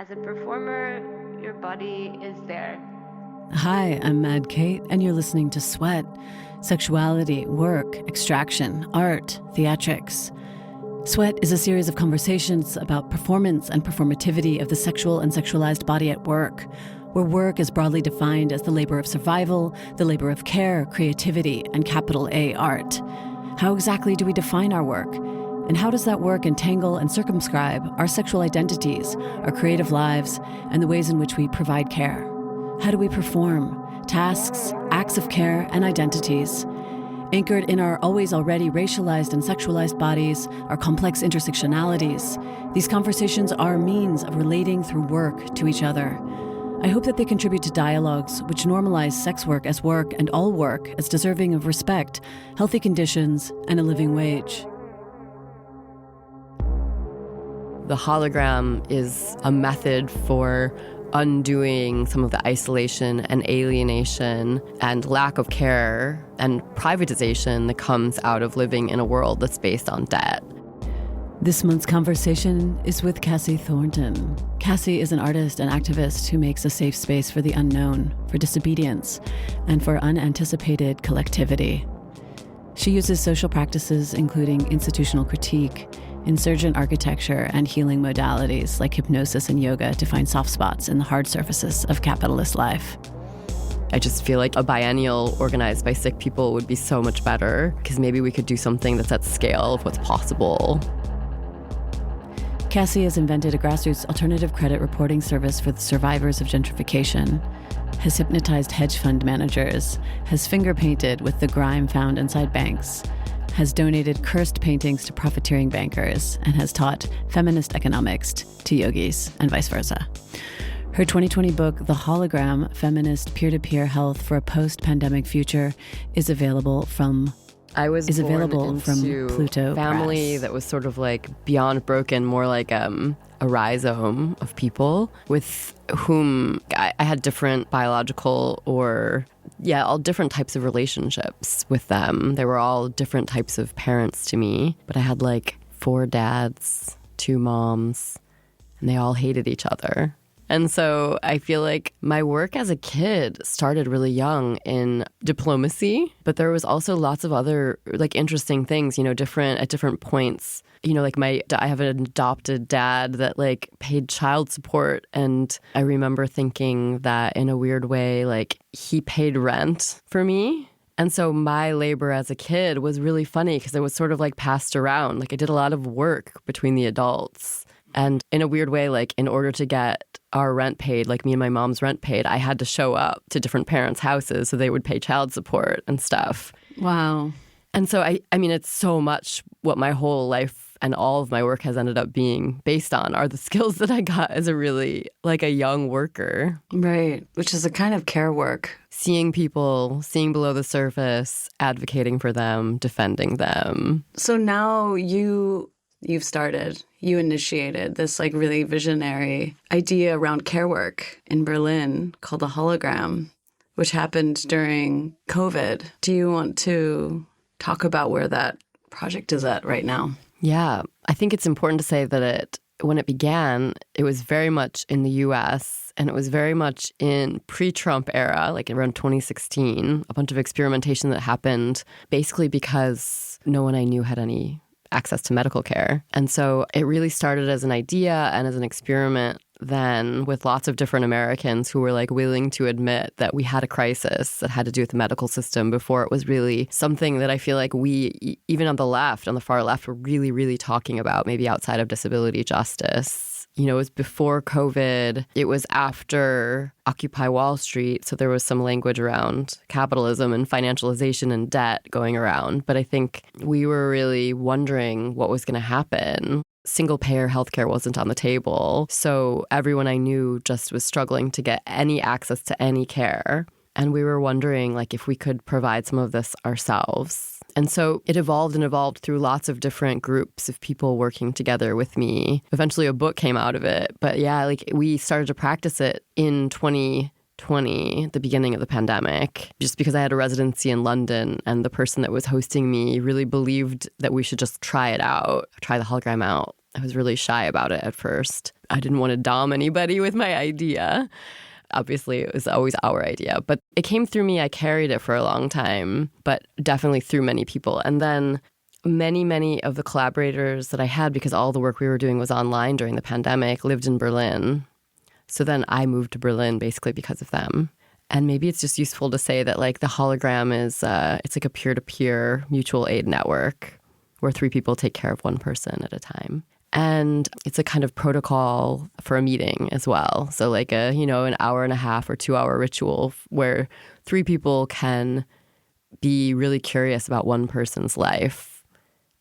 As a performer, your body is there. Hi, I'm Mad Kate, and you're listening to S.W.E.A.T, Sexuality, Work, Extraction, Art, Theatrics. S.W.E.A.T is a series of conversations about performance and performativity of the sexual and sexualized body at work, where work is broadly defined as the labor of survival, the labor of care, creativity, and capital A art. How exactly do we define our work? And how does that work entangle and circumscribe our sexual identities, our creative lives, and the ways in which we provide care? How do we perform tasks, acts of care, and identities? Anchored in our always already racialized and sexualized bodies, our complex intersectionalities, these conversations are a means of relating through work to each other. I hope that they contribute to dialogues which normalize sex work and all work as deserving of respect, healthy conditions, and a living wage. The hologram is a method for undoing some of the isolation and alienation and lack of care and privatization that comes out of living in a world that's based on debt. This month's conversation is with Cassie Thornton. Cassie is an artist and activist who makes a safe space for the unknown, for disobedience, and for unanticipated collectivity. She uses social practices including institutional critique, insurgent architecture, and healing modalities like hypnosis and yoga to find soft spots in the hard surfaces of capitalist life. I just feel like a biennial organized by sick people would be so much better because maybe we could do something that's at scale of what's possible. Cassie has invented a grassroots alternative credit reporting service for the survivors of gentrification, has hypnotized hedge fund managers, has finger painted with the grime found inside banks, has donated cursed paintings to profiteering bankers, and has taught feminist economics to yogis, and vice versa. Her 2020 book, The Hologram, Feminist Peer-to-Peer Health for a Post-Pandemic Future, is available from Pluto family Press. That was sort of like beyond broken, more like a rhizome of people with whom I had different biological all different types of relationships with them. They were all different types of parents to me, but I had like 4 dads, 2 moms, and they all hated each other. And so I feel like my work as a kid started really young in diplomacy, but there was also lots of other like interesting things, at different points. Like I have an adopted dad that like paid child support. And I remember thinking that in a weird way, like he paid rent for me. And so my labor as a kid was really funny because it was sort of like passed around. Like I did a lot of work between the adults. And in a weird way, like in order to get our rent paid, like me and my mom's rent paid, I had to show up to different parents' houses so they would pay child support and stuff. Wow. And so, I mean, it's so much what my whole life and all of my work has ended up being based on are the skills that I got as a really, like a young worker. Right, which is a kind of care work. Seeing people, seeing below the surface, advocating for them, defending them. So now you initiated this like really visionary idea around care work in Berlin called the Hologram, which happened during COVID. Do you want to talk about where that project is at right now? Yeah, I think it's important to say that when it began, it was very much in the US and it was very much in pre-Trump era, like around 2016, a bunch of experimentation that happened basically because no one I knew had any access to medical care. And so it really started as an idea and as an experiment then with lots of different Americans who were like willing to admit that we had a crisis that had to do with the medical system before it was really something that I feel like we, even on the far left, were really, really talking about, maybe outside of disability justice. It was before COVID. It was after Occupy Wall Street. So there was some language around capitalism and financialization and debt going around. But I think we were really wondering what was going to happen. Single-payer healthcare wasn't on the table. So everyone I knew just was struggling to get any access to any care. And we were wondering like if we could provide some of this ourselves. And so it evolved through lots of different groups of people working together with me. Eventually a book came out of it. But yeah, like we started to practice it in 2020, the beginning of the pandemic, just because I had a residency in London and the person that was hosting me really believed that we should just try the hologram out. I was really shy about it at first. I didn't want to dom anybody with my idea. Obviously, it was always our idea, but it came through me. I carried it for a long time, but definitely through many people. And then many of the collaborators that I had, because all the work we were doing was online during the pandemic, lived in Berlin. So then I moved to Berlin basically because of them. And maybe it's just useful to say that like the hologram is, it's like a peer-to-peer mutual aid network where 3 people take care of one person at a time. And it's a kind of protocol for a meeting as well. So like a, an hour and a half or 2-hour ritual where 3 people can be really curious about one person's life.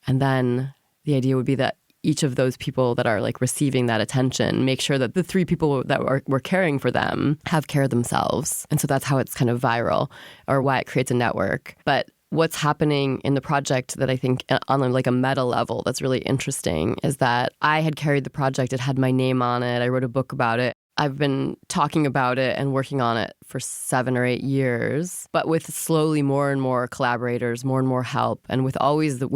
And then the idea would be that each of those people that are like receiving that attention, make sure that the 3 people that were caring for them have care themselves. And so that's how it's kind of viral, or why it creates a network. But what's happening in the project that I think on like a meta level that's really interesting is that I had carried the project. It had my name on it. I wrote a book about it. I've been talking about it and working on it for 7 or 8 years, but with slowly more and more collaborators, more and more help, and with always the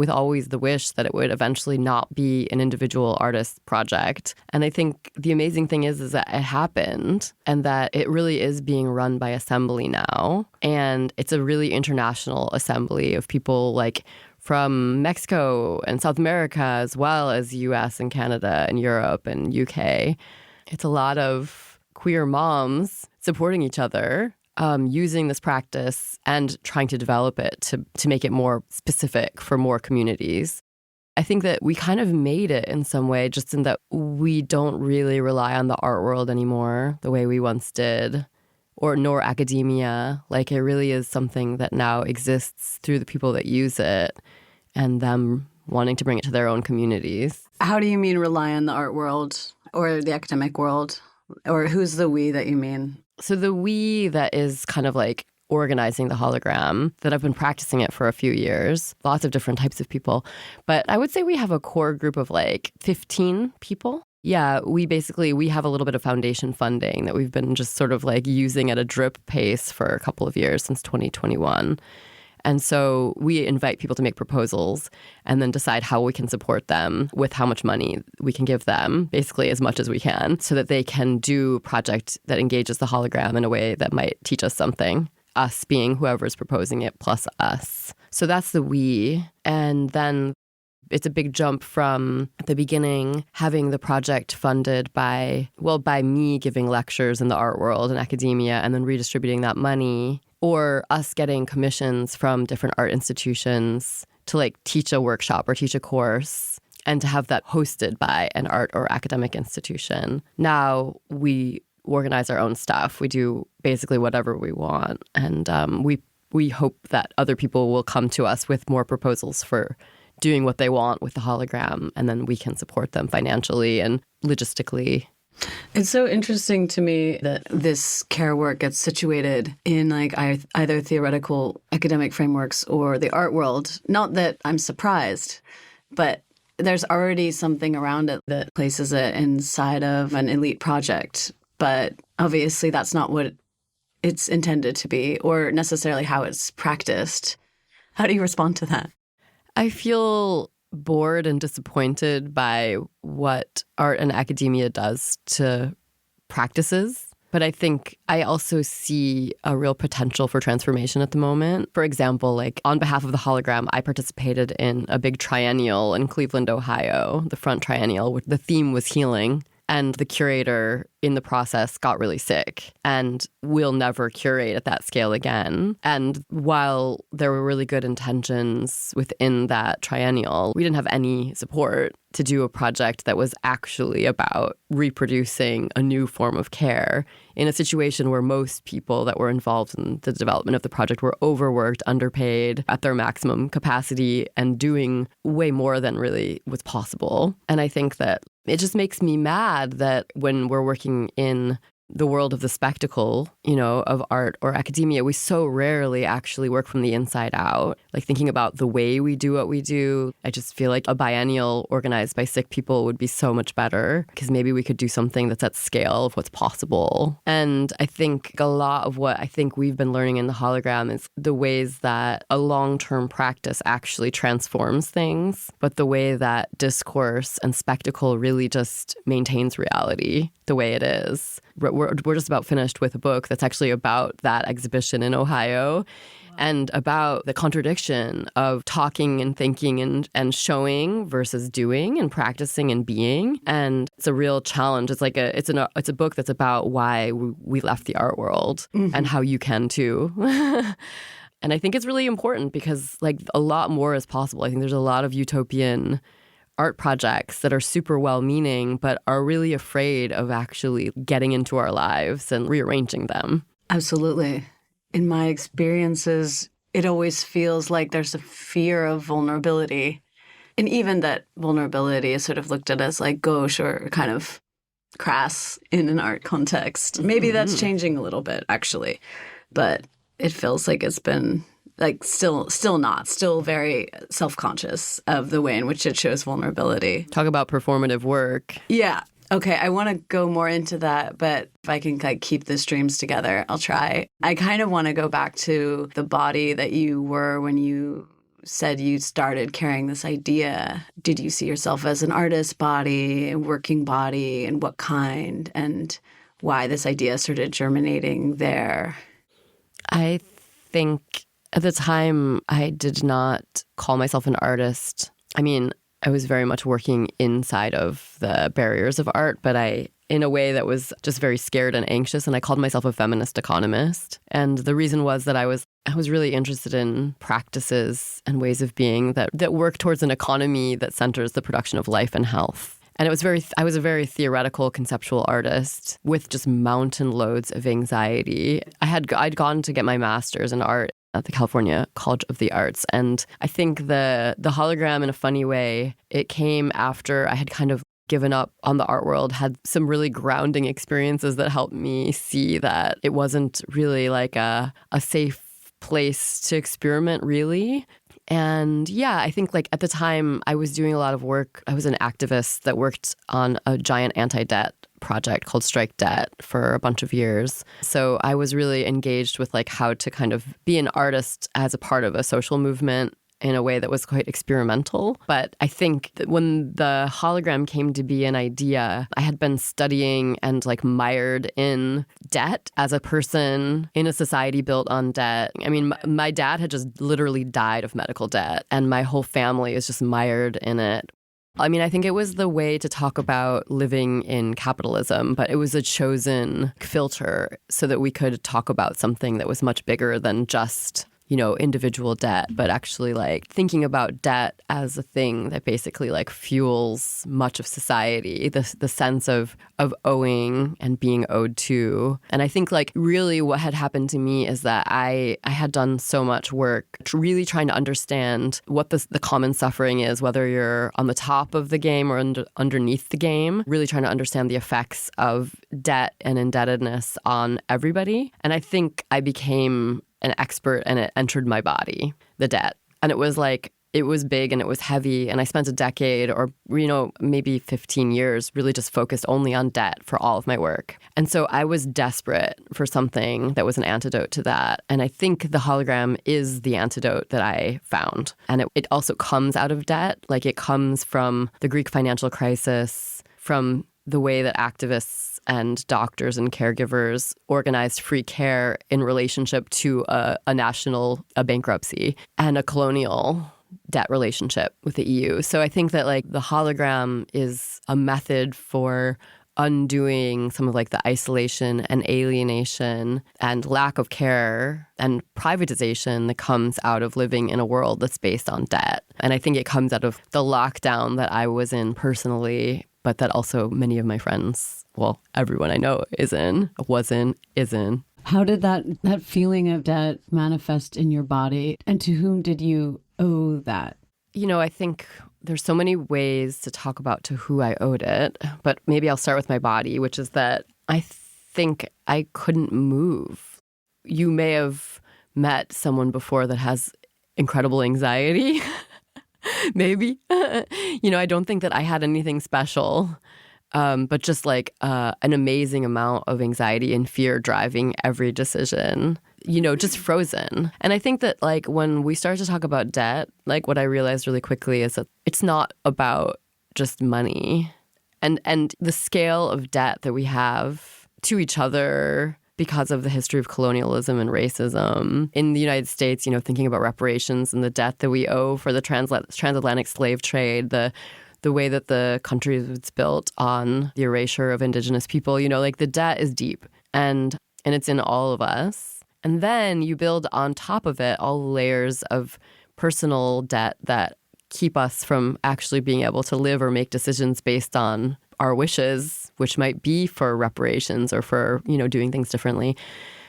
wish that it would eventually not be an individual artist project. And I think the amazing thing is that it happened, and that it really is being run by Assembly now, and it's a really international assembly of people like from Mexico and South America, as well as US and Canada and Europe and UK. It's a lot of queer moms supporting each other, using this practice and trying to develop it to make it more specific for more communities. I think that we kind of made it in some way, just in that we don't really rely on the art world anymore the way we once did, nor academia. Like, it really is something that now exists through the people that use it and them wanting to bring it to their own communities. How do you mean rely on the art world or the academic world? Or who's the we that you mean? So the we that is kind of like organizing the hologram, that I've been practicing it for a few years, lots of different types of people. But I would say we have a core group of like 15 people. Yeah, we have a little bit of foundation funding that we've been just sort of like using at a drip pace for a couple of years since 2021. And so we invite people to make proposals and then decide how we can support them with how much money we can give them, basically as much as we can, so that they can do a project that engages the hologram in a way that might teach us something, us being whoever's proposing it plus us. So that's the we. And then it's a big jump from the beginning, having the project funded by me giving lectures in the art world and academia and then redistributing that money, or us getting commissions from different art institutions to like teach a workshop or teach a course and to have that hosted by an art or academic institution. Now we organize our own stuff. We do basically whatever we want. And we hope that other people will come to us with more proposals for doing what they want with the hologram, and then we can support them financially and logistically. It's so interesting to me that this care work gets situated in like either theoretical academic frameworks or the art world. Not that I'm surprised, but there's already something around it that places it inside of an elite project. But obviously that's not what it's intended to be, or necessarily how it's practiced. How do you respond to that? I feel bored and disappointed by what art and academia does to practices. But I think I also see a real potential for transformation at the moment. For example, like on behalf of the hologram, I participated in a big triennial in Cleveland, Ohio, the Front Triennial, where the theme was healing. And the curator in the process got really sick and will never curate at that scale again. And while there were really good intentions within that triennial, we didn't have any support to do a project that was actually about reproducing a new form of care in a situation where most people that were involved in the development of the project were overworked, underpaid, at their maximum capacity, and doing way more than really was possible. And I think that it just makes me mad that when we're working in the world of the spectacle, of art or academia, we so rarely actually work from the inside out. Like thinking about the way we do what we do, I just feel like a biennial organized by sick people would be so much better because maybe we could do something that's at scale of what's possible. And I think a lot of what I think we've been learning in the hologram is the ways that a long-term practice actually transforms things, but the way that discourse and spectacle really just maintains reality the way it is. We're just about finished with a book that's actually about that exhibition in Ohio. Wow. And about the contradiction of talking and thinking and showing versus doing and practicing and being. And it's a real challenge. It's like it's a book that's about why we left the art world and how you can too. And I think it's really important because like a lot more is possible. I think there's a lot of utopian art projects that are super well-meaning but are really afraid of actually getting into our lives and rearranging them. Absolutely. In my experiences, it always feels like there's a fear of vulnerability. And even that vulnerability is sort of looked at as like gauche or kind of crass in an art context. Maybe that's changing a little bit, actually. But it feels like it's been like still very self-conscious of the way in which it shows vulnerability. Talk about performative work. Yeah. Okay, I want to go more into that, but if I can like keep the streams together, I'll try. I kind of want to go back to the body that you were when you said you started carrying this idea. Did you see yourself as an artist body, a working body, and what kind, and why this idea started germinating there? I think at the time I did not call myself an artist. I mean, I was very much working inside of the barriers of art, but in a way that was just very scared and anxious. And I called myself a feminist economist. And the reason was that I was really interested in practices and ways of being that work towards an economy that centers the production of life and health. And I was a very theoretical, conceptual artist with just mountain loads of anxiety. I'd gone to get my master's in art at the California College of the Arts. And I think the hologram, in a funny way, it came after I had kind of given up on the art world, had some really grounding experiences that helped me see that it wasn't really like a safe place to experiment, really. And yeah, I think like at the time I was doing a lot of work. I was an activist that worked on a giant anti-debt project called Strike Debt for a bunch of years. So I was really engaged with like how to kind of be an artist as a part of a social movement in a way that was quite experimental. But I think that when the hologram came to be an idea, I had been studying and like mired in debt as a person in a society built on debt. I mean, my dad had just literally died of medical debt, and my whole family is just mired in it. I mean, I think it was the way to talk about living in capitalism, but it was a chosen filter so that we could talk about something that was much bigger than just individual debt, but actually like thinking about debt as a thing that basically like fuels much of society, the sense of owing and being owed to. And I think like really what had happened to me is that I had done so much work really trying to understand what the common suffering is, whether you're on the top of the game or underneath the game, really trying to understand the effects of debt and indebtedness on everybody. And I think I became an expert, and it entered my body, the debt. And it was like, it was big and it was heavy. And I spent a decade or, maybe 15 years really just focused only on debt for all of my work. And so I was desperate for something that was an antidote to that. And I think the hologram is the antidote that I found. And it also comes out of debt. Like it comes from the Greek financial crisis, from the way that activists and doctors and caregivers organized free care in relationship to a national bankruptcy and a colonial debt relationship with the EU. So I think that like the hologram is a method for undoing some of like the isolation and alienation and lack of care and privatization that comes out of living in a world that's based on debt. And I think it comes out of the lockdown that I was in personally, but that also many of my friends, well, everyone I know is in. How did that feeling of debt manifest in your body? And to whom did you owe that? I think there's so many ways to talk about to who I owed it, but maybe I'll start with my body, which is that I think I couldn't move. You may have met someone before that has incredible anxiety. Maybe. I don't think that I had anything special, but just like an amazing amount of anxiety and fear driving every decision, just frozen. And I think that like when we start to talk about debt, like what I realized really quickly is that it's not about just money and the scale of debt that we have to each other because of the history of colonialism and racism. In the United States, thinking about reparations and the debt that we owe for the transatlantic slave trade, the way that the country was built on the erasure of indigenous people, like the debt is deep and it's in all of us. And then you build on top of it all layers of personal debt that keep us from actually being able to live or make decisions based on our wishes, which might be for reparations or for, doing things differently.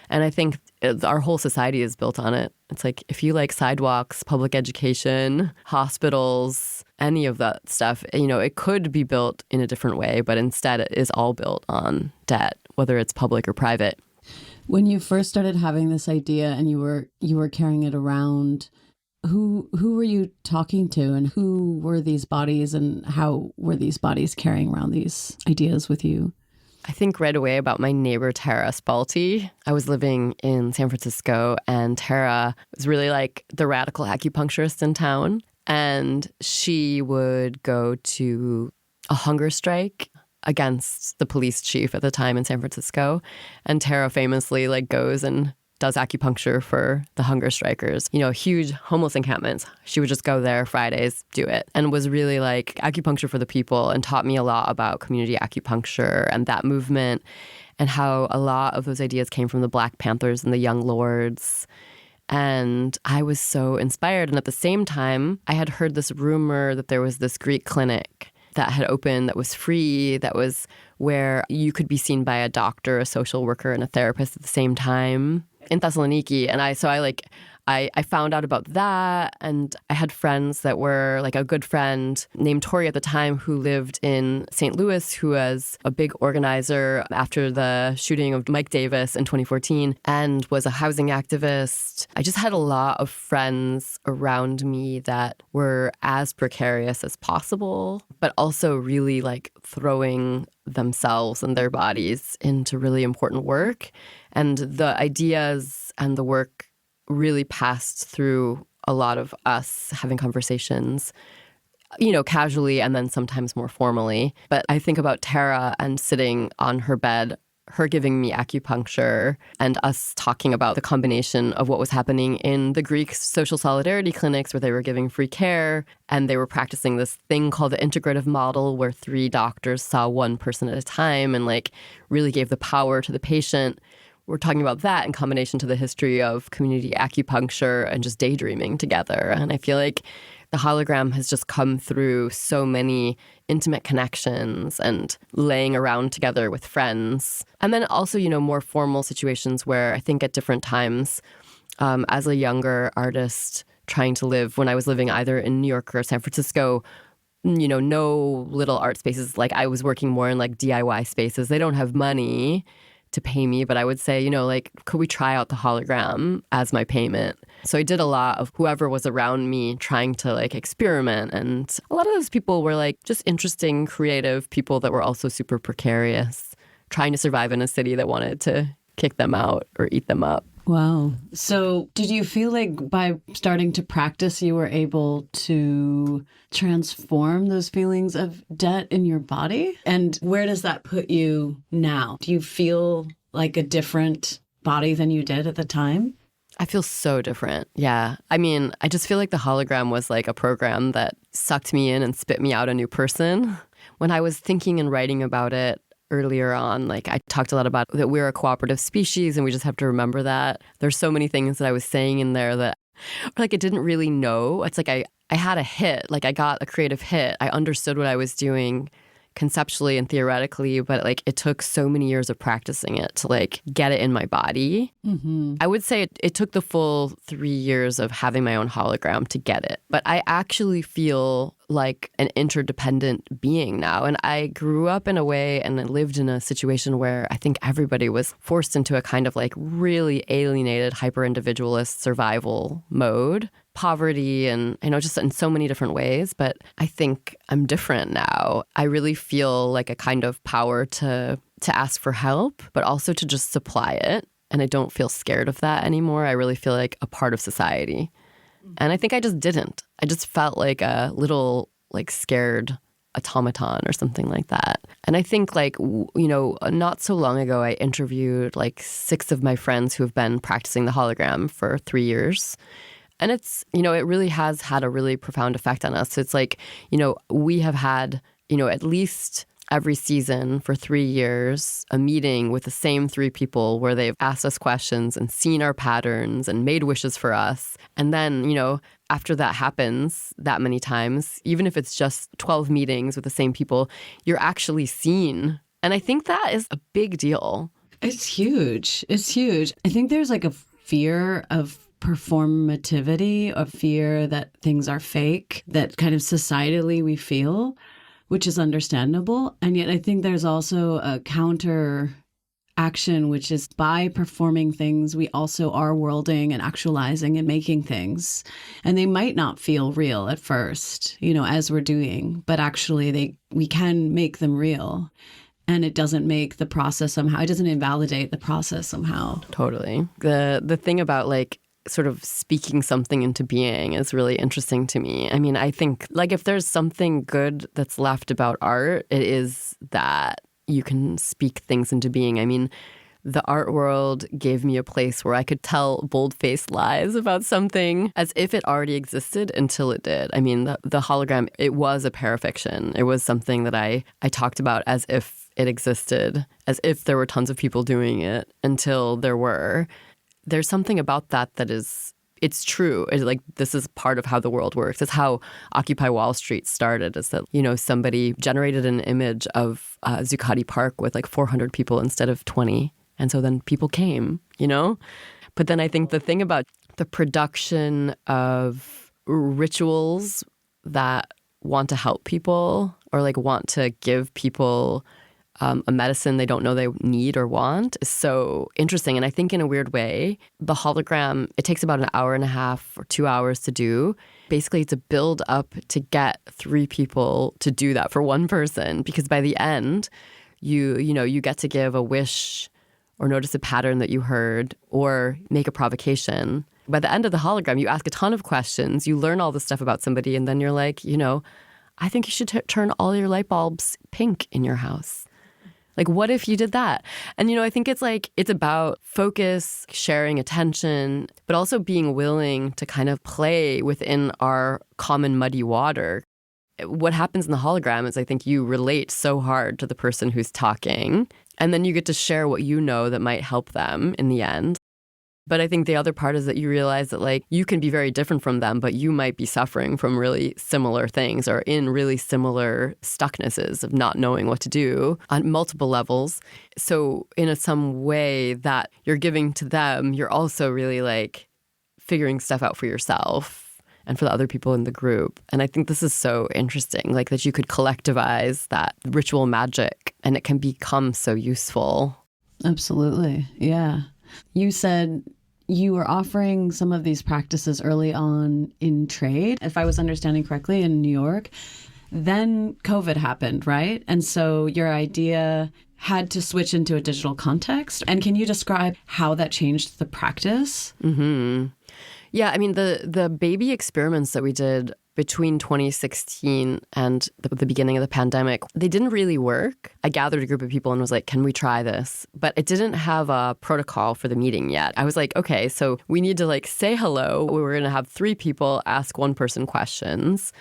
And I think our whole society is built on it. It's like if you like sidewalks, public education, hospitals, any of that stuff, it could be built in a different way, but instead it is all built on debt, whether it's public or private. When you first started having this idea and you were carrying it around, who were you talking to and who were these bodies and how were these bodies carrying around these ideas with you? I think right away about my neighbor, Tara Spalti. I was living in San Francisco and Tara was really like the radical acupuncturist in town. And she would go to a hunger strike against the police chief at the time in San Francisco. And Tara famously like goes and does acupuncture for the hunger strikers, huge homeless encampments. She would just go there Fridays, do it, and was really like acupuncture for the people and taught me a lot about community acupuncture and that movement and how a lot of those ideas came from the Black Panthers and the Young Lords. And I was so inspired. And at the same time, I had heard this rumor that there was this Greek clinic that had opened that was free, that was where you could be seen by a doctor, a social worker, and a therapist at the same time in Thessaloniki. And I found out about that. And I had friends that were like a good friend named Tori at the time who lived in St. Louis, who was a big organizer after the shooting of Mike Davis in 2014 and was a housing activist. I just had a lot of friends around me that were as precarious as possible, but also really like throwing themselves and their bodies into really important work. And the ideas and the work really passed through a lot of us having conversations, casually and then sometimes more formally. But I think about Tara and sitting on her bed, her giving me acupuncture and us talking about the combination of what was happening in the Greek social solidarity clinics where they were giving free care and they were practicing this thing called the integrative model where 3 doctors saw one person at a time and like really gave the power to the patient. We're talking about that in combination to the history of community acupuncture and just daydreaming together. And I feel like the hologram has just come through so many intimate connections and laying around together with friends. And then also, more formal situations where I think at different times, as a younger artist trying to live, when I was living either in New York or San Francisco, no little art spaces. Like I was working more in like DIY spaces. They don't have money to pay me, but I would say, could we try out the hologram as my payment? So I did a lot of whoever was around me trying to like experiment. And a lot of those people were like just interesting, creative people that were also super precarious, trying to survive in a city that wanted to kick them out or eat them up. Wow. So did you feel like by starting to practice, you were able to transform those feelings of debt in your body? And where does that put you now? Do you feel like a different body than you did at the time? I feel so different. Yeah. I mean, I just feel like the hologram was like a program that sucked me in and spit me out a new person. When I was thinking and writing about it, earlier on, like I talked a lot about that we're a cooperative species and we just have to remember that. There's so many things that I was saying in there that like I didn't really know. It's like I had a hit, like I got a creative hit. I understood what I was doing conceptually and theoretically, but like it took so many years of practicing it to like get it in my body. Mm-hmm. I would say it took the full 3 years of having my own hologram to get it. But I actually feel like an interdependent being now. And I grew up in a way and I lived in a situation where I think everybody was forced into a kind of like really alienated, hyper-individualist survival mode. Poverty and, just in so many different ways. But I think I'm different now. I really feel like a kind of power to ask for help, but also to just supply it. And I don't feel scared of that anymore. I really feel like a part of society. And I think I just didn't. I just felt like a little like scared automaton or something like that. And I think like, not so long ago, I interviewed like 6 of my friends who have been practicing the hologram for 3 years. And it's, it really has had a really profound effect on us. So it's like, we have had, at least every season for 3 years, a meeting with the same 3 people where they've asked us questions and seen our patterns and made wishes for us. And then, after that happens that many times, even if it's just 12 meetings with the same people, you're actually seen. And I think that is a big deal. It's huge. It's huge. I think there's like a fear of performativity, a fear that things are fake, that kind of societally we feel, which is understandable. And yet I think there's also a counter action, which is by performing things, we also are worlding and actualizing and making things. And they might not feel real at first, as we're doing, but actually we can make them real. And it doesn't make the process somehow, it doesn't invalidate the process somehow. Totally. The thing about like sort of speaking something into being is really interesting to me. I mean, I think like if there's something good that's left about art, it is that you can speak things into being. I mean, the art world gave me a place where I could tell bold-faced lies about something as if it already existed until it did. I mean, the hologram, it was a parafiction. It was something that I talked about as if it existed, as if there were tons of people doing it until there were. There's something about that is, it's true. It's like, this is part of how the world works. It's how Occupy Wall Street started, is that, somebody generated an image of Zuccotti Park with like 400 people instead of 20. And so then people came, But then I think the thing about the production of rituals that want to help people or like want to give people a medicine they don't know they need or want is so interesting. And I think in a weird way, the hologram, it takes about an hour and a half or 2 hours to do. Basically, it's a build up to get 3 people to do that for one person. Because by the end, you get to give a wish or notice a pattern that you heard or make a provocation. By the end of the hologram, you ask a ton of questions. You learn all this stuff about somebody. And then you're like, I think you should turn all your light bulbs pink in your house. Like, what if you did that? And, I think it's about focus, sharing attention, but also being willing to kind of play within our common muddy water. What happens in the hologram is I think you relate so hard to the person who's talking, and then you get to share what you know that might help them in the end. But I think the other part is that you realize that like you can be very different from them, but you might be suffering from really similar things or in really similar stucknesses of not knowing what to do on multiple levels. So in some way that you're giving to them, you're also really like figuring stuff out for yourself and for the other people in the group. And I think this is so interesting, like that you could collectivize that ritual magic and it can become so useful. Absolutely. Yeah. You said you were offering some of these practices early on in trade, if I was understanding correctly, in New York. Then COVID happened, right? And so your idea had to switch into a digital context. And can you describe how that changed the practice? Mm-hmm. Yeah, I mean, the baby experiments that we did between 2016 and the beginning of the pandemic, they didn't really work. I gathered a group of people and was like, can we try this? But it didn't have a protocol for the meeting yet. I was like, okay, so we need to like say hello. We were going to have 3 people ask one person questions.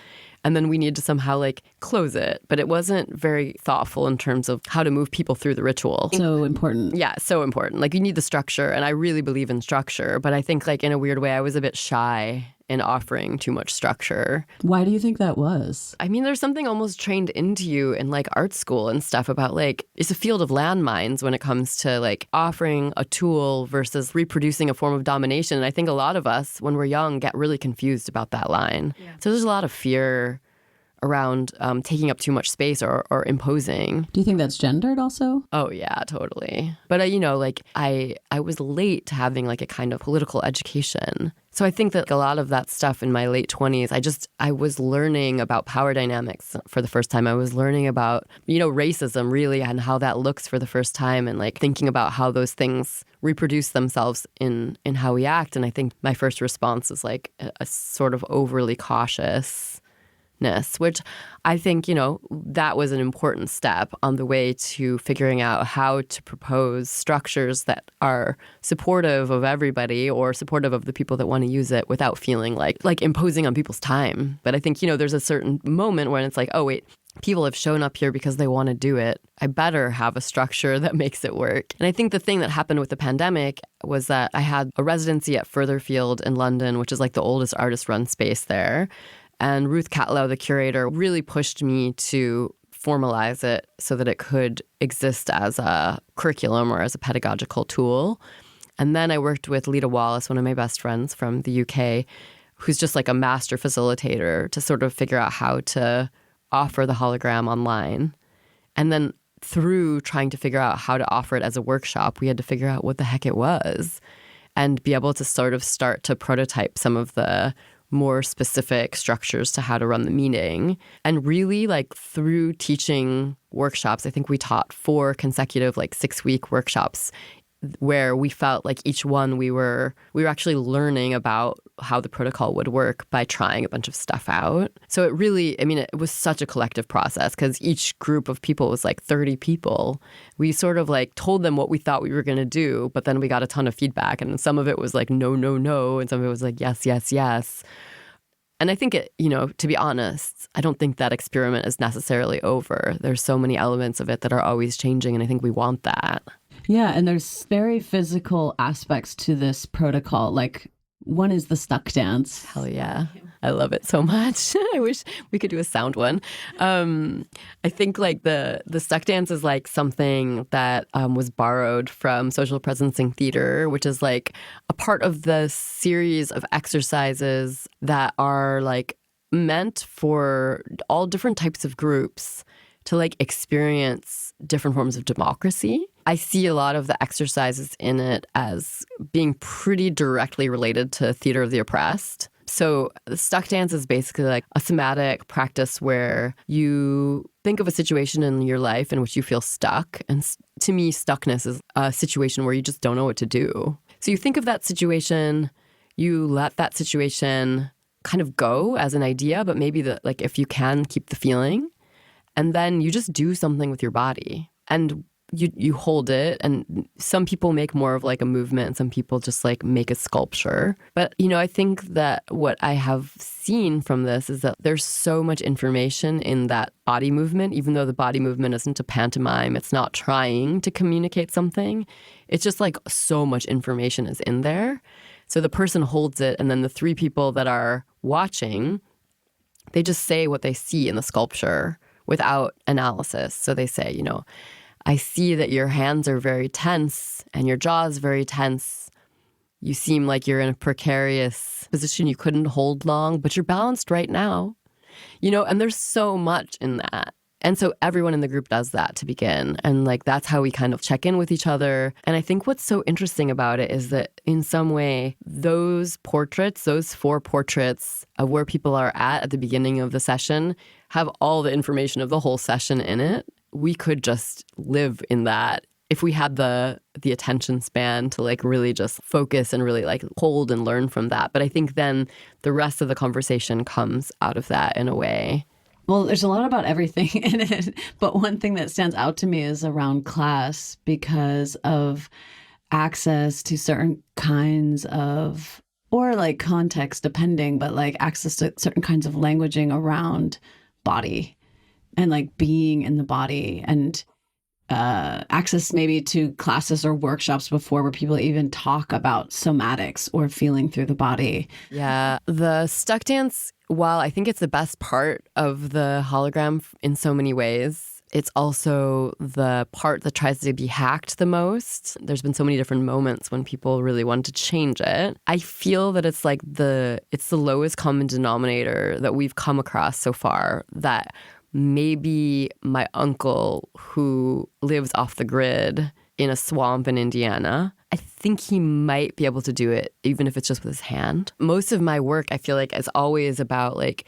And then we need to somehow like close it. But it wasn't very thoughtful in terms of how to move people through the ritual. So important. Yeah, so important. Like you need the structure. And I really believe in structure. But I think like in a weird way, I was a bit shy in offering too much structure. Why do you think that was? I mean, there's something almost trained into you in like art school and stuff about like, it's a field of landmines when it comes to like offering a tool versus reproducing a form of domination. And I think a lot of us, when we're young, get really confused about that line. Yeah. So there's a lot of fear around taking up too much space or imposing. Do you think that's gendered also? Oh, yeah, totally. But, you know, like I was late to having like a kind of political education. So I think that a lot of that stuff in my late 20s, I was learning about power dynamics for the first time. I was learning about, you know, racism really and how that looks for the first time, and like thinking about how those things reproduce themselves in how we act. And I think my first response is like a sort of overly cautious, which I think, you know, that was an important step on the way to figuring out how to propose structures that are supportive of everybody or supportive of the people that want to use it without feeling like imposing on people's time. But I think, you know, there's a certain moment when it's like, oh, wait, people have shown up here because they want to do it. I better have a structure that makes it work. And I think the thing that happened with the pandemic was that I had a residency at Furtherfield in London, which is like the oldest artist-run space there. And Ruth Catlow, the curator, really pushed me to formalize it so that it could exist as a curriculum or as a pedagogical tool. And then I worked with Lita Wallace, one of my best friends from the UK, who's just like a master facilitator, to sort of figure out how to offer the hologram online. And then through trying to figure out how to offer it as a workshop, we had to figure out what the heck it was and be able to sort of start to prototype some of the more specific structures to how to run the meeting. And really, like, through teaching workshops, I think we taught 4 consecutive, like, 6-week workshops where we felt like each one we were actually learning about how the protocol would work by trying a bunch of stuff out. So it really, I mean, it was such a collective process because each group of people was like 30 people. We sort of like told them what we thought we were going to do, but then we got a ton of feedback, and some of it was like, no, no, no, and some of it was like, yes, yes, yes. And I think it, you know, to be honest, I don't think that experiment is necessarily over. There's so many elements of it that are always changing, and I think we want that. Yeah, and there's very physical aspects to this protocol. Like, one is the stuck dance. Hell yeah. I love it so much. I wish we could do a sound one. I think like the stuck dance is like something that was borrowed from social presencing theater, which is like a part of the series of exercises that are like meant for all different types of groups to like experience different forms of democracy. I see a lot of the exercises in it as being pretty directly related to theater of the oppressed. So the stuck dance is basically like a somatic practice where you think of a situation in your life in which you feel stuck. And to me, stuckness is a situation where you just don't know what to do. So you think of that situation, you let that situation kind of go as an idea, but maybe like if you can keep the feeling, and then you just do something with your body. And you hold it, and some people make more of like a movement, and some people just like make a sculpture. But, you know, I think that what I have seen from this is that there's so much information in that body movement, even though the body movement isn't a pantomime, it's not trying to communicate something. It's just like so much information is in there. So the person holds it, and then the 3 people that are watching, they just say what they see in the sculpture without analysis. So they say, you know, I see that your hands are very tense and your jaw is very tense. You seem like you're in a precarious position you couldn't hold long, but you're balanced right now. You know, and there's so much in that. And so everyone in the group does that to begin. And like that's how we kind of check in with each other. And I think what's so interesting about it is that in some way, those portraits, those 4 portraits of where people are at the beginning of the session have all the information of the whole session in it. We could just live in that if we had the attention span to like really just focus and really like hold and learn from that. But I think then the rest of the conversation comes out of that in a way. Well, there's a lot about everything in it. But one thing that stands out to me is around class because of access to certain kinds of, or like context depending, but like access to certain kinds of languaging around body and like being in the body, and access maybe to classes or workshops before where people even talk about somatics or feeling through the body. Yeah, the stuck dance, while I think it's the best part of the hologram in so many ways, It's also the part that tries to be hacked the most. There's been so many different moments when people really want to change it. I feel that it's like it's the lowest common denominator that we've come across so far, that maybe my uncle who lives off the grid in a swamp in Indiana, I think he might be able to do it, even if it's just with his hand. Most of my work, I feel like, is always about like,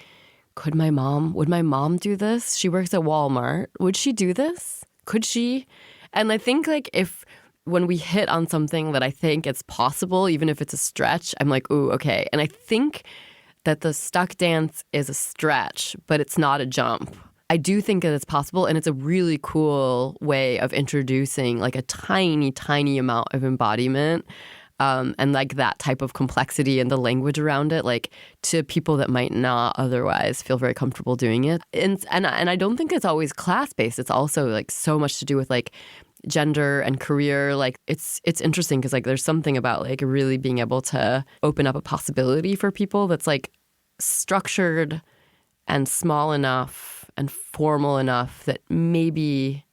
would my mom do this? She works at Walmart. Would she do this? Could she? And I think like when we hit on something that I think it's possible, even if it's a stretch, I'm like, ooh, okay. And I think that the stuck dance is a stretch, but it's not a jump. I do think that it's possible, and it's a really cool way of introducing like a tiny, tiny amount of embodiment and like that type of complexity and the language around it, like to people that might not otherwise feel very comfortable doing it. And I don't think it's always class-based. It's also like so much to do with like gender and career. Like it's interesting because like there's something about like really being able to open up a possibility for people that's like structured and small enough and formal enough that maybe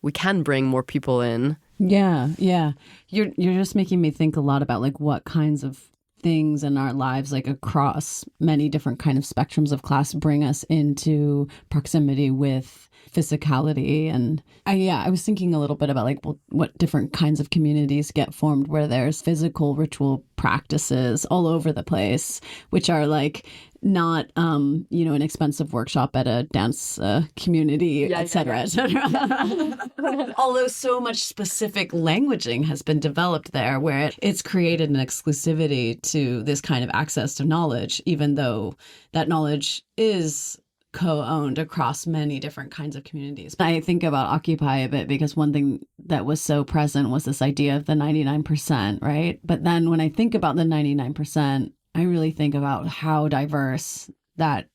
we can bring more people in. Yeah, yeah. You're just making me think a lot about like what kinds of things in our lives, like across many different kind of spectrums of class, bring us into proximity with physicality. And I was thinking a little bit about like, well, what different kinds of communities get formed where there's physical ritual practices all over the place, which are like not, an expensive workshop at a dance community, et cetera, et cetera. Although so much specific languaging has been developed there where it's created an exclusivity to this kind of access to knowledge, even though that knowledge is co-owned across many different kinds of communities. I think about Occupy a bit because one thing that was so present was this idea of the 99%, right? But then when I think about the 99%, I really think about how diverse that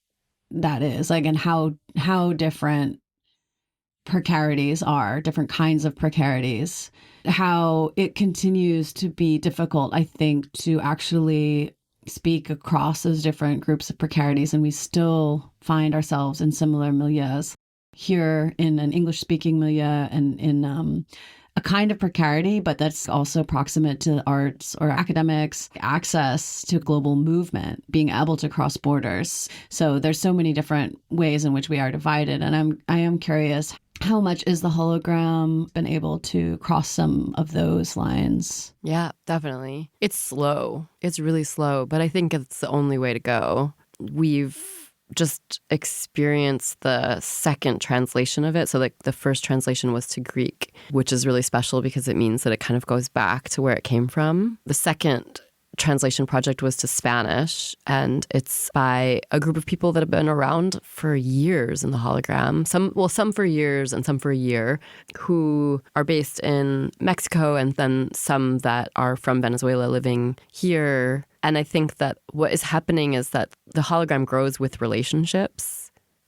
is, like, and how different precarities are, different kinds of precarities, how it continues to be difficult, I think, to actually speak across those different groups of precarities, and we still find ourselves in similar milieus here in an English-speaking milieu and in a kind of precarity, but that's also proximate to arts or academics, access to global movement, being able to cross borders. So there's so many different ways in which we are divided, and I am curious, how much is the hologram been able to cross some of those lines? Yeah, definitely. It's slow. It's really slow, but I think it's the only way to go. We've just experienced the second translation of it. So like the first translation was to Greek, which is really special because it means that it kind of goes back to where it came from. The second translation project was to Spanish, and it's by a group of people that have been around for years in the hologram. Some for years and some for a year, who are based in Mexico, and then some that are from Venezuela living here. And I think that what is happening is that the hologram grows with relationships.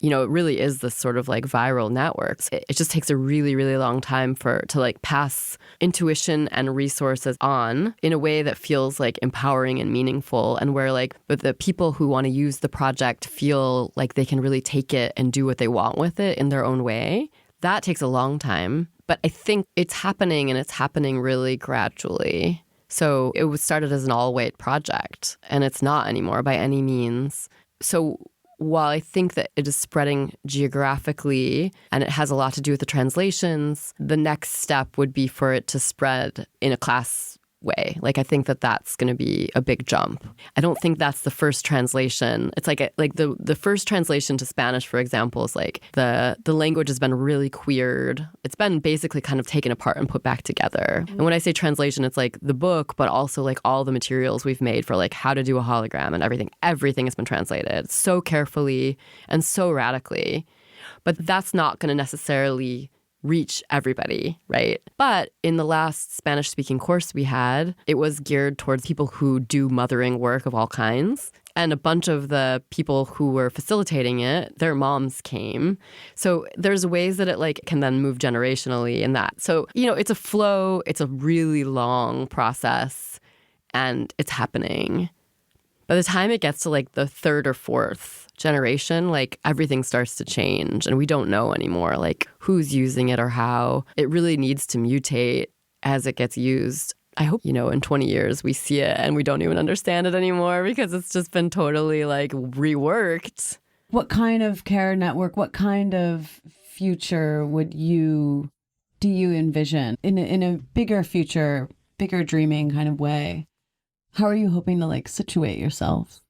You know, it really is this sort of like viral network. It just takes a really, really long time to like pass intuition and resources on in a way that feels like empowering and meaningful, and where like, but the people who want to use the project feel like they can really take it and do what they want with it in their own way. That takes a long time. But I think it's happening, and it's happening really gradually. So it was started as an all-white project, and it's not anymore by any means. So while I think that it is spreading geographically and it has a lot to do with the translations, the next step would be for it to spread in a class way. Like, I think that that's going to be a big jump. I don't think that's the first translation. It's like the first translation to Spanish, for example, is like the language has been really queered. It's been basically kind of taken apart and put back together. And when I say translation, it's like the book, but also like all the materials we've made for like how to do a hologram and everything. Everything has been translated so carefully and so radically. But that's not going to necessarily reach everybody, right? But in the last Spanish-speaking course we had, it was geared towards people who do mothering work of all kinds. And a bunch of the people who were facilitating it, their moms came. So there's ways that it like can then move generationally in that. So, you know, it's a flow. It's a really long process, and it's happening. By the time it gets to like the third or fourth generation, like everything starts to change and we don't know anymore, like who's using it or how. It really needs to mutate as it gets used. I hope, in 20 years we see it and we don't even understand it anymore because it's just been totally like reworked. What kind of care network, what kind of future do you envision in a bigger future, bigger dreaming kind of way? How are you hoping to like situate yourself?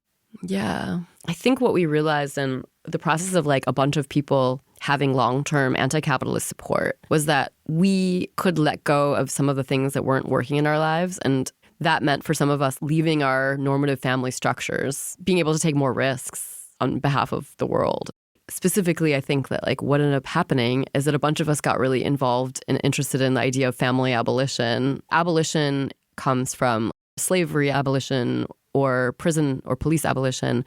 Yeah, I think what we realized in the process of like a bunch of people having long-term anti-capitalist support was that we could let go of some of the things that weren't working in our lives. And that meant for some of us leaving our normative family structures, being able to take more risks on behalf of the world. Specifically, I think that like what ended up happening is that a bunch of us got really involved and interested in the idea of family abolition. Abolition comes from slavery abolition or prison or police abolition.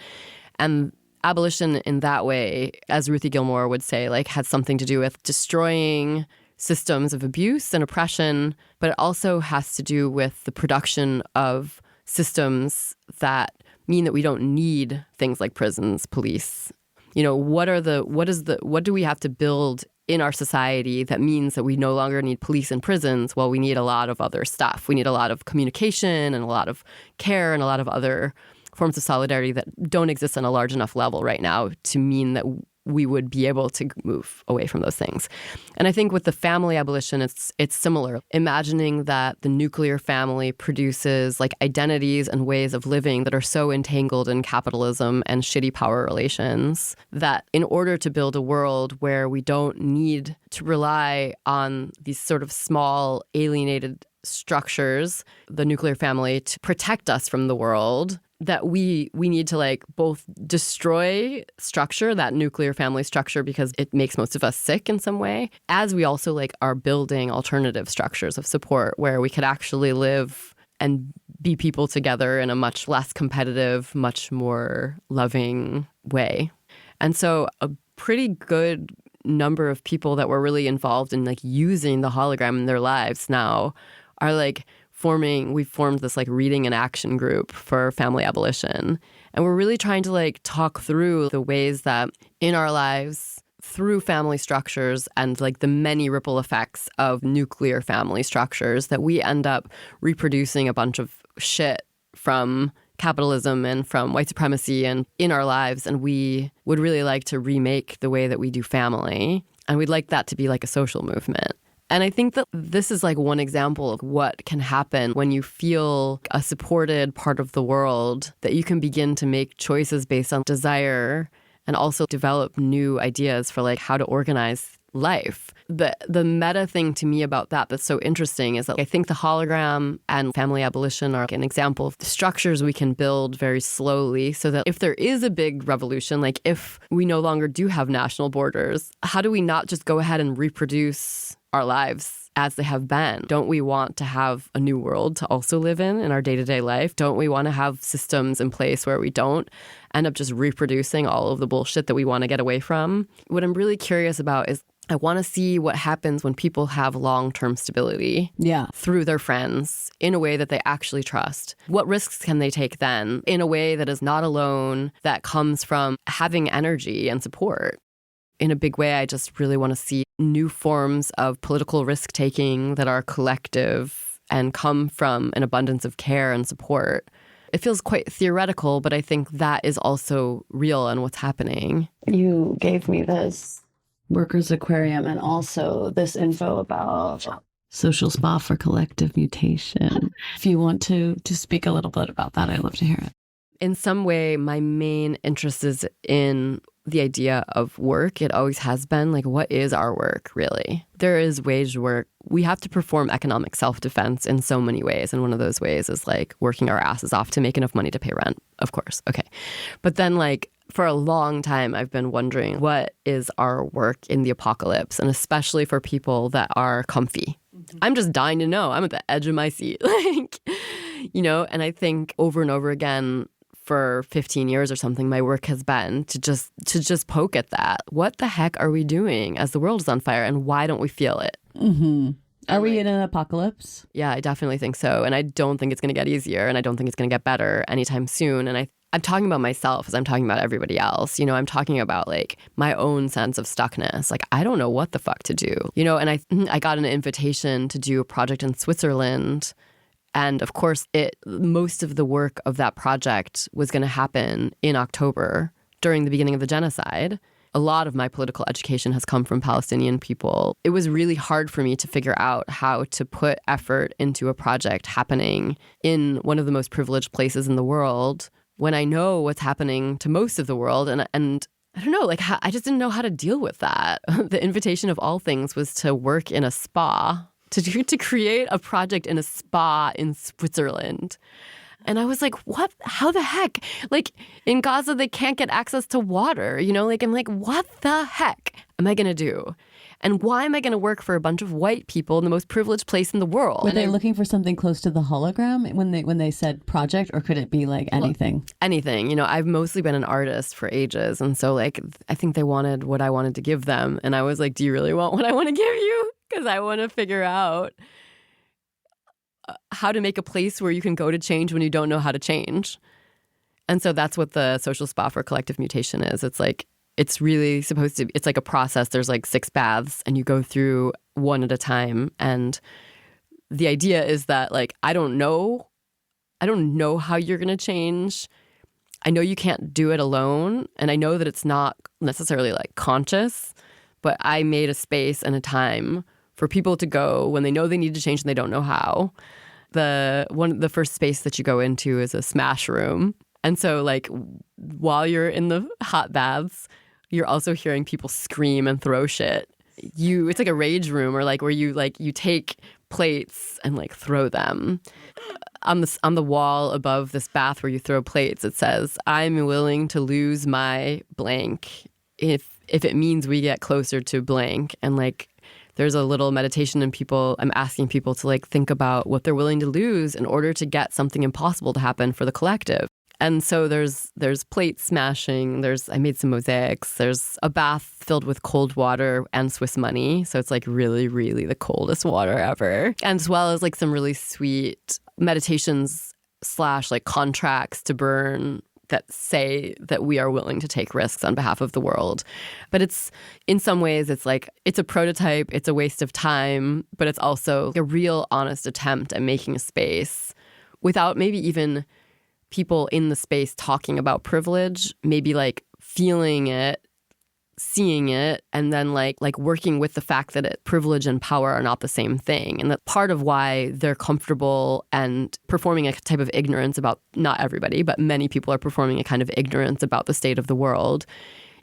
And abolition in that way, as Ruthie Gilmore would say, like had something to do with destroying systems of abuse and oppression, but it also has to do with the production of systems that mean that we don't need things like prisons, police. What do we have to build in our society that means that we no longer need police and prisons? Well, we need a lot of other stuff. We need a lot of communication and a lot of care and a lot of other forms of solidarity that don't exist on a large enough level right now to mean that we would be able to move away from those things. And I think with the family abolition, it's similar. Imagining that the nuclear family produces like identities and ways of living that are so entangled in capitalism and shitty power relations that in order to build a world where we don't need to rely on these sort of small alienated structures, the nuclear family, to protect us from the world, that we need to like both destroy structure, that nuclear family structure, because it makes most of us sick in some way, as we also like are building alternative structures of support where we could actually live and be people together in a much less competitive, much more loving way. And so a pretty good number of people that were really involved in like using the hologram in their lives now are like we've formed this like reading and action group for family abolition. And we're really trying to like talk through the ways that in our lives through family structures and like the many ripple effects of nuclear family structures that we end up reproducing a bunch of shit from capitalism and from white supremacy and in our lives. And we would really like to remake the way that we do family. And we'd like that to be like a social movement. And I think that this is like one example of what can happen when you feel a supported part of the world, that you can begin to make choices based on desire and also develop new ideas for like how to organize life. The meta thing to me about that's so interesting is that I think the hologram and family abolition are an example of the structures we can build very slowly so that if there is a big revolution, like if we no longer do have national borders, how do we not just go ahead and reproduce our lives as they have been? Don't we want to have a new world to also live in our day-to-day life? Don't we want to have systems in place where we don't end up just reproducing all of the bullshit that we want to get away from? What I'm really curious about is I want to see what happens when people have long-term stability through their friends in a way that they actually trust. What risks can they take then in a way that is not alone, that comes from having energy and support? In a big way, I just really want to see new forms of political risk-taking that are collective and come from an abundance of care and support. It feels quite theoretical, but I think that is also real and what's happening. You gave me this workers' aquarium and also this info about social spa for collective mutation. If you want to speak a little bit about that, I'd love to hear it. In some way, my main interest is in the idea of work. It always has been. Like, what is our work, really? There is wage work. We have to perform economic self-defense in so many ways. And one of those ways is like working our asses off to make enough money to pay rent, of course. Okay. But then like for a long time, I've been wondering what is our work in the apocalypse, and especially for people that are comfy. Mm-hmm. I'm just dying to know. I'm at the edge of my seat. And I think over and over again, for 15 years or something, my work has been to just poke at that. What the heck are we doing as the world is on fire, and why don't we feel it? Mm-hmm. Are we in an apocalypse? Yeah, I definitely think so. And I don't think it's going to get easier, and I don't think it's going to get better anytime soon. And I'm talking about myself as I'm talking about everybody else. I'm talking about like my own sense of stuckness. Like, I don't know what the fuck to do, and I got an invitation to do a project in Switzerland. And of course, most of the work of that project was going to happen in October during the beginning of the genocide. A lot of my political education has come from Palestinian people. It was really hard for me to figure out how to put effort into a project happening in one of the most privileged places in the world when I know what's happening to most of the world. And I don't know, like, I just didn't know how to deal with that. The invitation of all things was to work in a spa, to create a project in a spa in Switzerland. And I was like, what? How the heck? Like, in Gaza, they can't get access to water, Like, I'm like, what the heck am I going to do? And why am I going to work for a bunch of white people in the most privileged place in the world? Were they looking for something close to the hologram when they said project, or could it be like anything? Anything. I've mostly been an artist for ages. And so, like, I think they wanted what I wanted to give them. And I was like, do you really want what I want to give you? Because I want to figure out how to make a place where you can go to change when you don't know how to change. And so that's what the social spa for collective mutation is. It's like, it's really supposed to, it's like a process. There's like 6 baths and you go through one at a time. And the idea is that, like, I don't know how you're going to change. I know you can't do it alone. And I know that it's not necessarily like conscious, but I made a space and a time for people to go when they know they need to change and they don't know how. The first space that you go into is a smash room. And so, like, while you're in the hot baths, you're also hearing people scream and throw shit. It's like a rage room, or like where you take plates and like throw them. On the wall above this bath where you throw plates, it says, "I'm willing to lose my blank if it means we get closer to blank." And like, there's a little meditation, and I'm asking people to like think about what they're willing to lose in order to get something impossible to happen for the collective. And so there's plate smashing, I made some mosaics, there's a bath filled with cold water and Swiss money. So it's like really, really the coldest water ever. And as well as like some really sweet meditations / like contracts to burn that say that we are willing to take risks on behalf of the world. But it's, in some ways, it's like, it's a prototype, it's a waste of time, but it's also a real honest attempt at making a space without maybe even people in the space talking about privilege, maybe like feeling it, seeing it, and then like working with the fact that privilege and power are not the same thing. And that part of why they're comfortable and performing a type of ignorance about, not everybody, but many people are performing a kind of ignorance about the state of the world,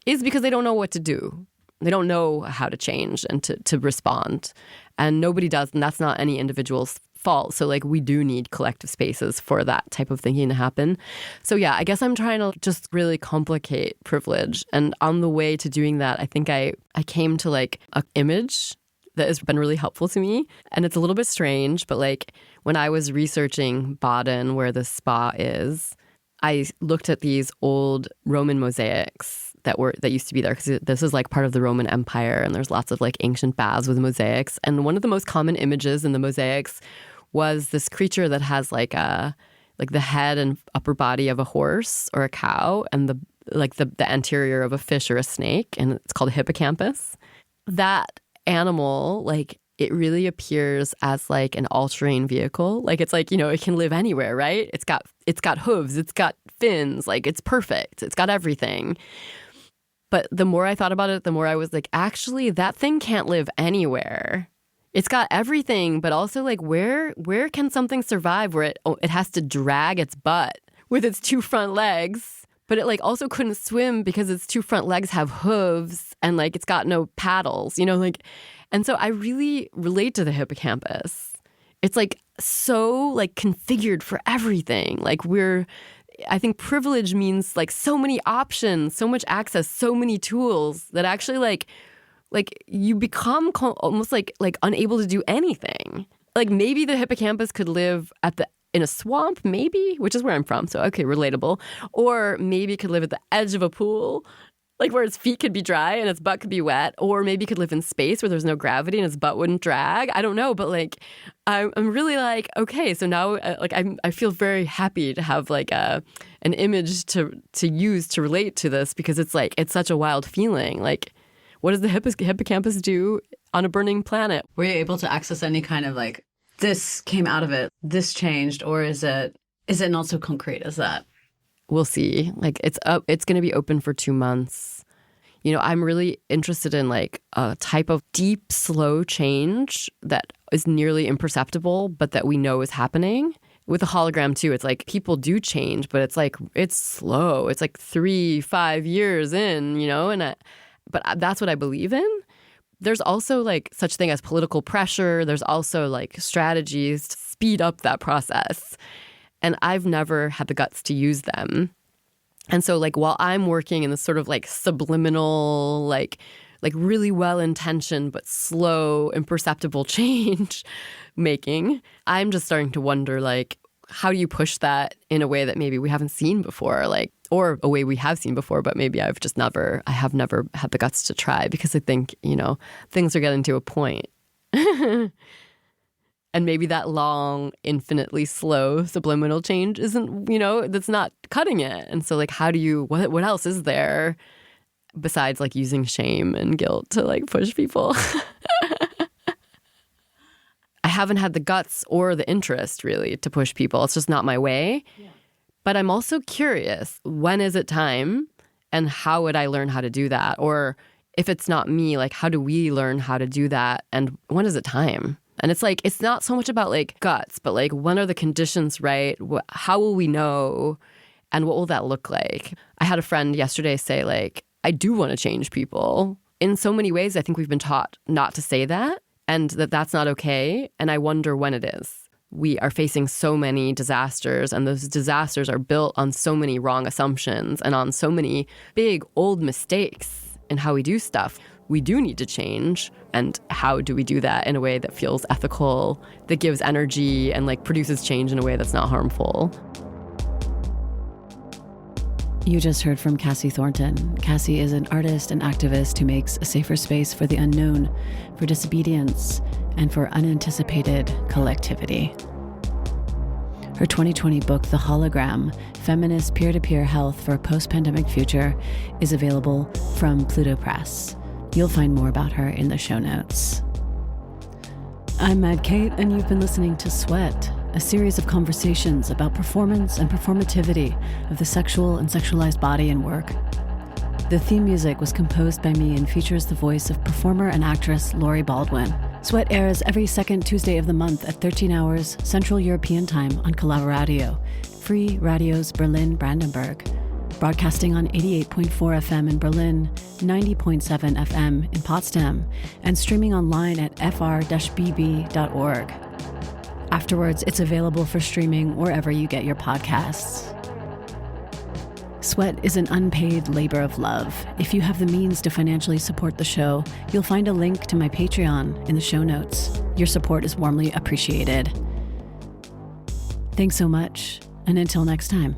is because they don't know what to do. They don't know how to change and to respond. And nobody does, and that's not any individual's fault. So like, we do need collective spaces for that type of thinking to happen. So yeah, I guess I'm trying to just really complicate privilege. And on the way to doing that, I think I came to like an image that has been really helpful to me. And it's a little bit strange, but like when I was researching Baden, where the spa is, I looked at these old Roman mosaics that used to be there, because this is like part of the Roman Empire, and there's lots of like ancient baths with mosaics. And one of the most common images in the mosaics was this creature that has like the head and upper body of a horse or a cow, and the anterior of a fish or a snake, and it's called a hippocampus. That animal, like, it really appears as like an all-terrain vehicle. Like, it's like, it can live anywhere, right? It's got hooves, it's got fins, like, it's perfect. It's got everything. But the more I thought about it, the more I was like, actually, that thing can't live anywhere. It's got everything, but also like, where can something survive where it has to drag its butt with its 2 front legs, but it like also couldn't swim because its 2 front legs have hooves and like it's got no paddles, like. And so I really relate to the hippocampus. It's like so like configured for everything. Like, I think privilege means like so many options, so much access, so many tools that actually like you become almost like unable to do anything. Like, maybe the hippocampus could live in a swamp, maybe, which is where I'm from. So, okay, relatable. Or maybe it could live at the edge of a pool. Like where his feet could be dry and his butt could be wet, or maybe he could live in space where there's no gravity and his butt wouldn't drag. I don't know, but like I'm really like, okay, so now like I feel very happy to have like an image to use to relate to this, because it's like it's such a wild feeling. Like, what does the hippocampus do on a burning planet? Were you able to access any kind of like, this came out of it, this changed, or is it not so concrete as that? We'll see. Like it's going to be open for 2 months. You know, I'm really interested in like a type of deep, slow change that is nearly imperceptible, but that we know is happening. With a hologram too, it's like people do change, but it's like, it's slow. It's like 3-5 years in, you know, but that's what I believe in. There's also like such thing as political pressure. There's also like strategies to speed up that process. And I've never had the guts to use them. And so like while I'm working in this sort of like subliminal, like really well-intentioned but slow, imperceptible change making, I'm just starting to wonder like, how do you push that in a way that maybe we haven't seen before, like, or a way we have seen before, but maybe I have never had the guts to try, because I think, you know, things are getting to a point. And maybe that long, infinitely slow subliminal change isn't, you know, that's not cutting it. And so like, how do you, what else is there besides like using shame and guilt to like push people? I haven't had the guts or the interest really to push people. It's just not my way. Yeah. But I'm also curious, when is it time and how would I learn how to do that? Or if it's not me, like how do we learn how to do that? And when is it time? And it's like, it's not so much about like guts, but like when are the conditions right? How will we know? And what will that look like? I had a friend yesterday say like, I do want to change people. In so many ways, I think we've been taught not to say that and that that's not okay. And I wonder when it is. We are facing so many disasters, and those disasters are built on so many wrong assumptions and on so many big old mistakes in how we do stuff. We do need to change. And how do we do that in a way that feels ethical, that gives energy and like produces change in a way that's not harmful? You just heard from Cassie Thornton. Cassie is an artist and activist who makes a safer space for the unknown, for disobedience, and for unanticipated collectivity. Her 2020 book, The Hologram, Feminist Peer-to-Peer Health for a Post-Pandemic Future, is available from Pluto Press. You'll find more about her in the show notes. I'm Mad Kate, and you've been listening to S.W.E.A.T, a series of conversations about performance and performativity of the sexual and sexualized body and work. The theme music was composed by me and features the voice of performer and actress Lori Baldwin. S.W.E.A.T airs every second Tuesday of the month at 13 hours Central European Time on Colaboradio, Free Radios Berlin-Brandenburg. Broadcasting on 88.4 FM in Berlin, 90.7 FM in Potsdam, and streaming online at fr-bb.org. Afterwards, it's available for streaming wherever you get your podcasts. S.W.E.A.T is an unpaid labor of love. If you have the means to financially support the show, you'll find a link to my Patreon in the show notes. Your support is warmly appreciated. Thanks so much, and until next time.